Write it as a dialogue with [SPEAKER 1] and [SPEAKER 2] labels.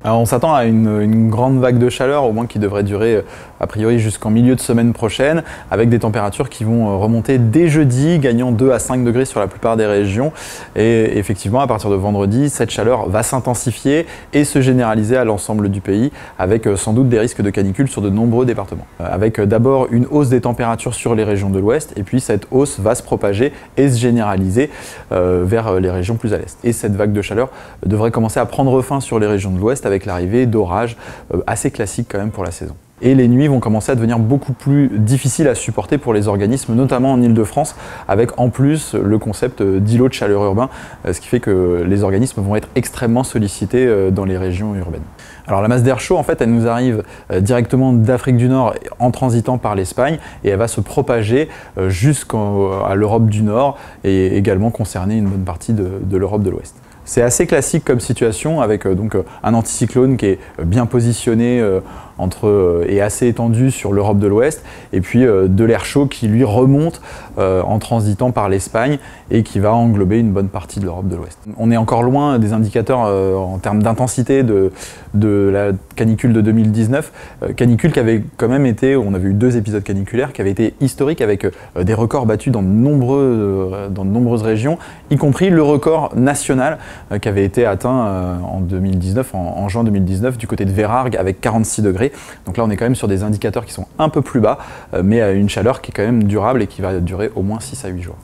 [SPEAKER 1] Alors on s'attend à une grande vague de chaleur, au moins qui devrait durer a priori jusqu'en milieu de semaine prochaine, avec des températures qui vont remonter dès jeudi, gagnant 2 à 5 degrés sur la plupart des régions. Et effectivement, à partir de vendredi, cette chaleur va s'intensifier et se généraliser à l'ensemble du pays, avec sans doute des risques de canicule sur de nombreux départements. Avec d'abord une hausse des températures sur les régions de l'ouest, et puis cette hausse va se propager et se généraliser vers les régions plus à l'est. Et cette vague de chaleur devrait commencer à prendre fin sur les régions de l'ouest, avec l'arrivée d'orages assez classiques quand même pour la saison. Et les nuits vont commencer à devenir beaucoup plus difficiles à supporter pour les organismes, notamment en Île-de-France, avec en plus le concept d'îlots de chaleur urbain, ce qui fait que les organismes vont être extrêmement sollicités dans les régions urbaines. Alors la masse d'air chaud, en fait, elle nous arrive directement d'Afrique du Nord en transitant par l'Espagne, et elle va se propager jusqu'à l'Europe du Nord et également concerner une bonne partie de l'Europe de l'Ouest. C'est assez classique comme situation, avec donc un anticyclone qui est bien positionné et assez étendu sur l'Europe de l'Ouest, et puis de l'air chaud qui lui remonte en transitant par l'Espagne et qui va englober une bonne partie de l'Europe de l'Ouest. On est encore loin des indicateurs en termes d'intensité de la canicule de 2019, canicule qui avait quand même été, on avait eu 2 épisodes caniculaires qui avaient été historiques, avec des records battus dans de nombreuses régions, y compris le record national qui avait été atteint en 2019, en juin 2019, du côté de Vérargues avec 46 degrés. Donc là on est quand même sur des indicateurs qui sont un peu plus bas, mais à une chaleur qui est quand même durable et qui va durer au moins 6 à 8 jours.